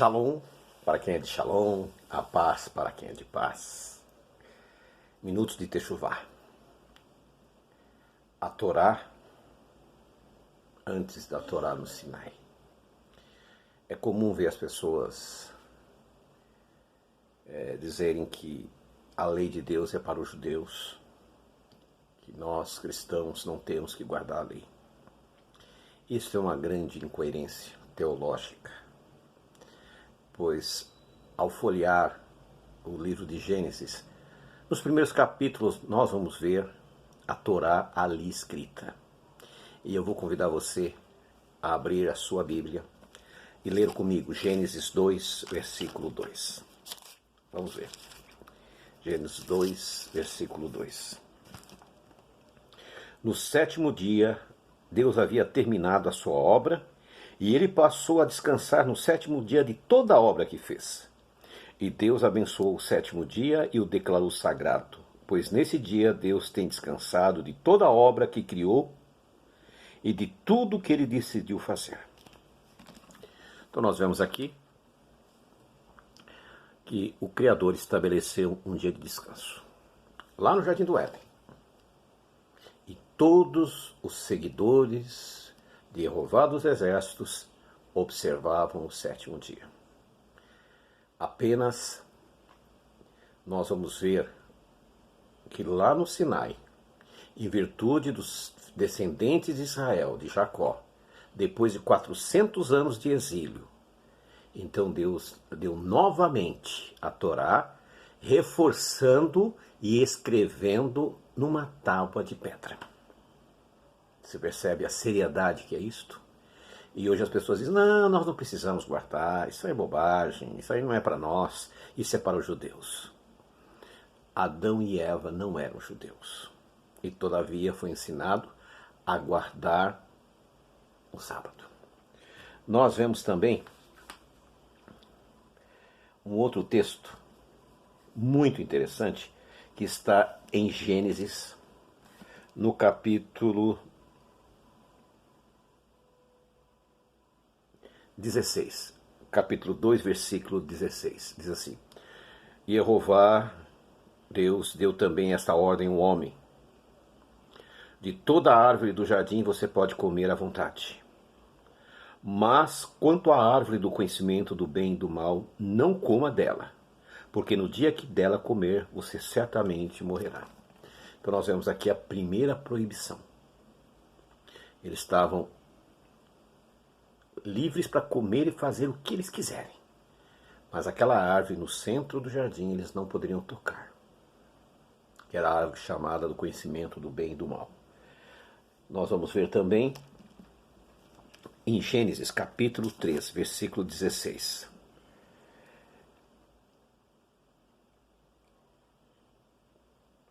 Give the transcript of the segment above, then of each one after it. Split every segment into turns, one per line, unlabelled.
Shalom para quem é de Shalom, a paz para quem é de paz. Minutos de Techuvá. A Torá antes da Torá no Sinai. É comum ver as pessoas dizerem que a lei de Deus é para os judeus, que nós cristãos não temos que guardar a lei. Isso é uma grande incoerência teológica, pois ao folhear o livro de Gênesis, nos primeiros capítulos nós vamos ver a Torá ali escrita. E eu vou convidar você a abrir a sua Bíblia e ler comigo Gênesis 2, versículo 2. Vamos ver. Gênesis 2, versículo 2. No sétimo dia, Deus havia terminado a sua obra e ele passou a descansar no sétimo dia de toda a obra que fez. E Deus abençoou o sétimo dia e o declarou sagrado, pois nesse dia Deus tem descansado de toda a obra que criou e de tudo que ele decidiu fazer. Então nós vemos aqui que o Criador estabeleceu um dia de descanso, lá no Jardim do Éden. E todos os seguidores de Jeová dos Exércitos observavam o sétimo dia. Apenas nós vamos ver que lá no Sinai, em virtude dos descendentes de Israel, de Jacó, depois de 400 anos de exílio, então Deus deu novamente a Torá, reforçando e escrevendo numa tábua de pedra. Você percebe a seriedade que é isto? E hoje as pessoas dizem, não, nós não precisamos guardar, isso é bobagem, isso aí não é para nós, isso é para os judeus. Adão e Eva não eram judeus. E todavia foi ensinado a guardar o sábado. Nós vemos também um outro texto muito interessante que está em Gênesis, no capítulo 16, capítulo 2, versículo 16, diz assim: E Jeová, Deus, deu também esta ordem ao homem: de toda a árvore do jardim você pode comer à vontade, mas quanto à árvore do conhecimento do bem e do mal, não coma dela, porque no dia que dela comer, você certamente morrerá. Então nós vemos aqui a primeira proibição. Eles estavam livres para comer e fazer o que eles quiserem, mas aquela árvore no centro do jardim eles não poderiam tocar, que era a árvore chamada do conhecimento do bem e do mal. Nós vamos ver também em Gênesis capítulo 3, versículo 16.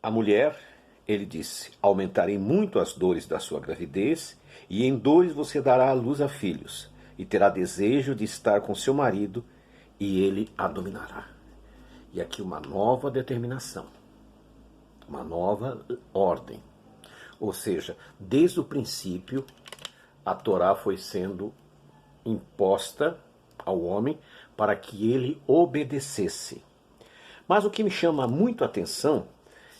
A mulher, ele disse, aumentarei muito as dores da sua gravidez, e em dores você dará à luz a filhos, e terá desejo de estar com seu marido, e ele a dominará. E aqui uma nova determinação, uma nova ordem. Ou seja, desde o princípio, a Torá foi sendo imposta ao homem para que ele obedecesse. Mas o que me chama muito a atenção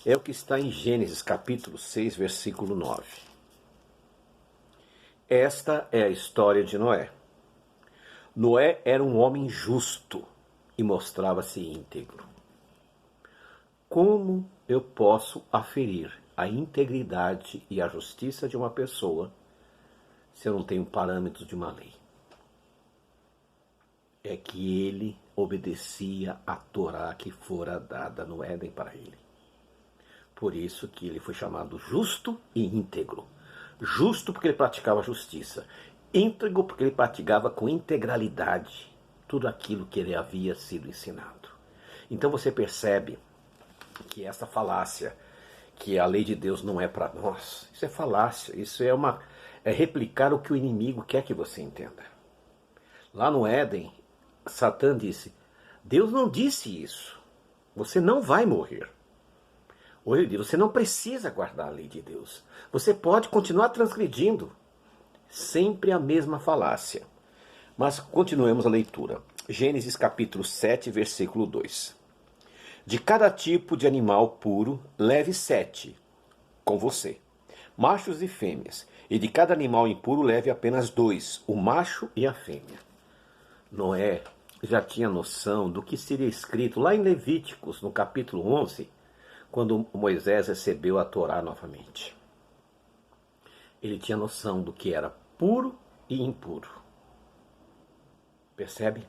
é o que está em Gênesis capítulo 6, versículo 9. Esta é a história de Noé. Noé era um homem justo e mostrava-se íntegro. Como eu posso aferir a integridade e a justiça de uma pessoa se eu não tenho parâmetros de uma lei? É que ele obedecia à Torá que fora dada no Éden para ele. Por isso que ele foi chamado justo e íntegro. Justo porque ele praticava justiça. Íntegro porque ele praticava com integralidade tudo aquilo que ele havia sido ensinado. Então você percebe que essa falácia, que a lei de Deus não é para nós, isso é falácia, isso é replicar o que o inimigo quer que você entenda. Lá no Éden, Satã disse, Deus não disse isso, você não vai morrer. Ou ele diz, você não precisa guardar a lei de Deus, você pode continuar transgredindo. Sempre a mesma falácia. Mas continuemos a leitura. Gênesis capítulo 7, versículo 2. De cada tipo de animal puro, leve 7 com você, machos e fêmeas, e de cada animal impuro leve apenas 2, o macho e a fêmea. Noé já tinha noção do que seria escrito lá em Levíticos, no capítulo 11, quando Moisés recebeu a Torá novamente. Ele tinha noção do que era puro e impuro. Percebe?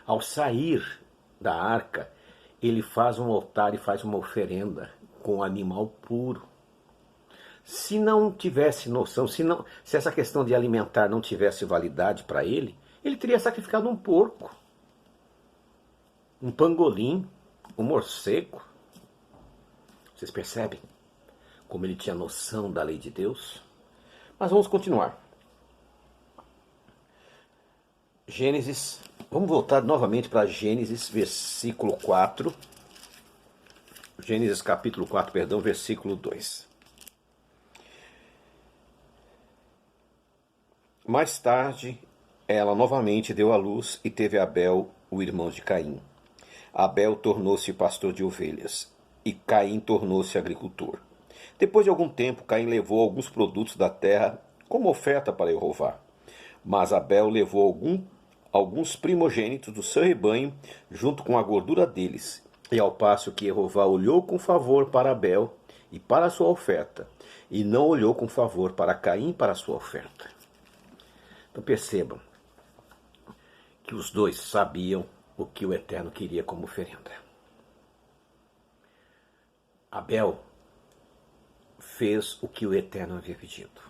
Ao sair da arca, ele faz um altar e faz uma oferenda com um animal puro. Se não tivesse noção, se essa questão de alimentar não tivesse validade para ele, ele teria sacrificado um porco, um pangolim, um morcego. Vocês percebem como ele tinha noção da lei de Deus? Mas vamos continuar. Gênesis, vamos voltar novamente para Gênesis, versículo 4. Gênesis capítulo 4, perdão, versículo 2. Mais tarde, ela novamente deu à luz e teve Abel, o irmão de Caim. Abel tornou-se pastor de ovelhas e Caim tornou-se agricultor. Depois de algum tempo, Caim levou alguns produtos da terra como oferta para Jeová. Mas Abel levou alguns primogênitos do seu rebanho junto com a gordura deles. E ao passo que Jeová olhou com favor para Abel e para a sua oferta, e não olhou com favor para Caim e para a sua oferta. Então percebam que os dois sabiam o que o Eterno queria como oferenda. Abel fez o que o Eterno havia pedido.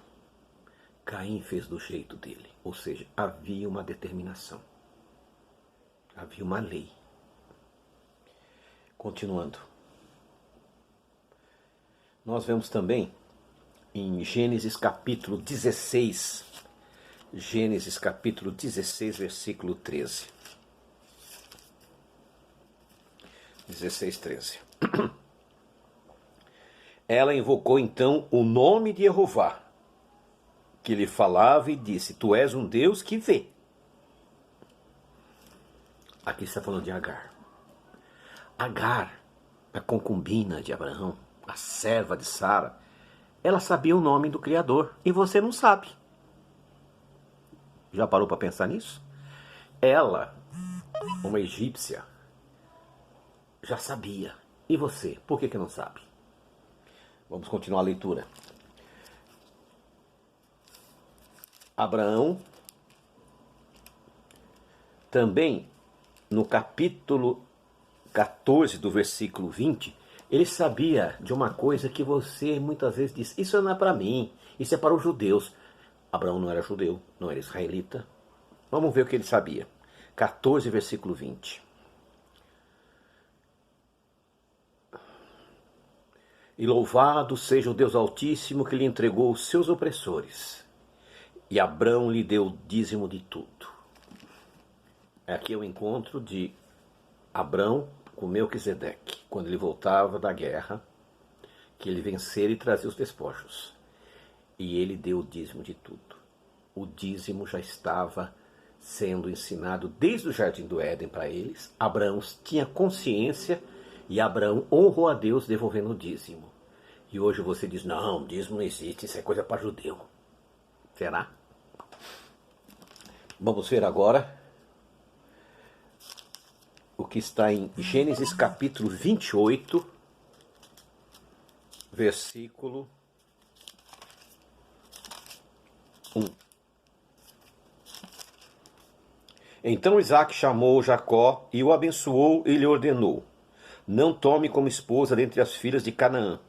Caim fez do jeito dele, ou seja, havia uma determinação, havia uma lei. Continuando, nós vemos também em Gênesis capítulo 16, Gênesis capítulo 16, versículo 13. 16, 13. Ela invocou então o nome de Jeová, que lhe falava e disse: Tu és um Deus que vê. Aqui está falando de Agar. Agar, a concubina de Abraão, a serva de Sara, ela sabia o nome do Criador e você não sabe. Já parou para pensar nisso? Ela, uma egípcia, já sabia. E você, por que não sabe? Vamos continuar a leitura. Abraão, também no capítulo 14 do versículo 20, ele sabia de uma coisa que você muitas vezes diz: isso não é para mim, isso é para os judeus. Abraão não era judeu, não era israelita. Vamos ver o que ele sabia. 14, versículo 20. E louvado seja o Deus Altíssimo que lhe entregou os seus opressores. E Abrão lhe deu o dízimo de tudo. Aqui é o encontro de Abrão com Melquisedeque, quando ele voltava da guerra, que ele vencera e trazia os despojos. E ele deu o dízimo de tudo. O dízimo já estava sendo ensinado desde o Jardim do Éden para eles. Abraão tinha consciência e Abraão honrou a Deus devolvendo o dízimo. E hoje você diz: não, dízimo não existe, isso é coisa para judeu. Será? Vamos ver agora o que está em Gênesis capítulo 28, versículo 1. Então Isaque chamou Jacó e o abençoou e lhe ordenou: não tome como esposa dentre as filhas de Canaã.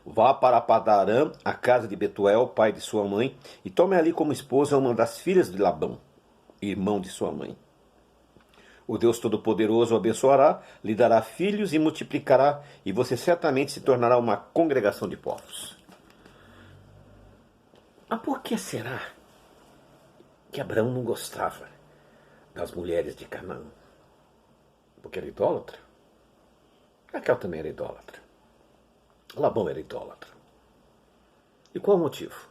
Vá para Padarã, a casa de Betuel, pai de sua mãe, e tome ali como esposa uma das filhas de Labão, irmão de sua mãe. O Deus Todo-Poderoso o abençoará, lhe dará filhos e multiplicará, e você certamente se tornará uma congregação de povos. Mas por que será que Abraão não gostava das mulheres de Canaã? Porque era idólatra? Raquel também era idólatra. Labão era idólatra. E qual o motivo?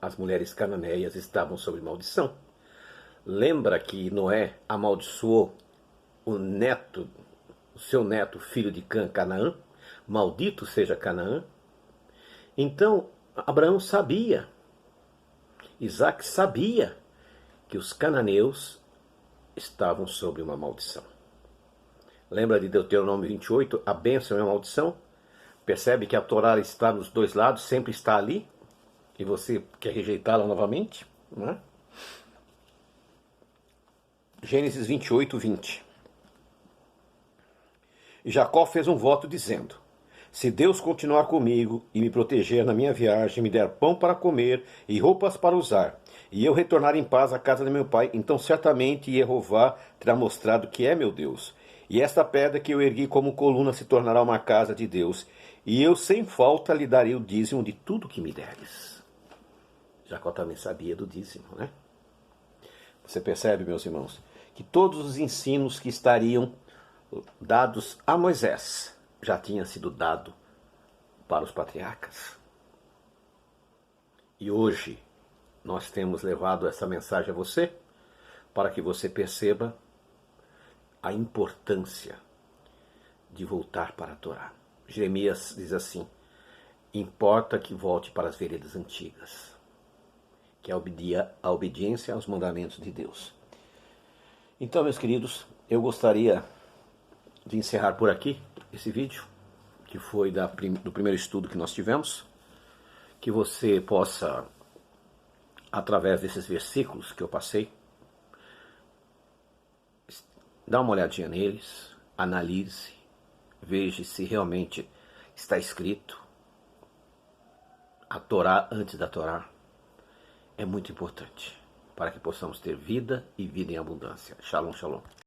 as mulheres cananeias estavam sob maldição. Lembra que Noé amaldiçoou o seu neto, filho de Canaã? Maldito seja Canaã. Então, Abraão sabia, Isaac sabia que os cananeus estavam sob uma maldição. Lembra de Deuteronômio 28, a bênção e a maldição? Percebe que a Torá está nos dois lados, sempre está ali, e você quer rejeitá-la novamente? Não é? Gênesis 28, 20. E Jacó fez um voto dizendo: se Deus continuar comigo e me proteger na minha viagem, me der pão para comer e roupas para usar, e eu retornar em paz à casa de meu pai, então certamente Jeová terá mostrado que é meu Deus. E esta pedra que eu ergui como coluna se tornará uma casa de Deus, e eu sem falta lhe darei o dízimo de tudo que me deres. Jacó também sabia do dízimo, né? Você percebe, meus irmãos, que todos os ensinos que estariam dados a Moisés já tinham sido dados para os patriarcas. E hoje nós temos levado essa mensagem a você para que você perceba a importância de voltar para a Torá. Jeremias diz assim: importa que volte para as veredas antigas, que é a obediência aos mandamentos de Deus. Então, meus queridos, eu gostaria de encerrar por aqui esse vídeo, que foi do primeiro estudo que nós tivemos, que você possa, através desses versículos que eu passei, dar uma olhadinha neles, analise, veja se realmente está escrito. A Torá antes da Torá é muito importante para que possamos ter vida e vida em abundância. Shalom, shalom.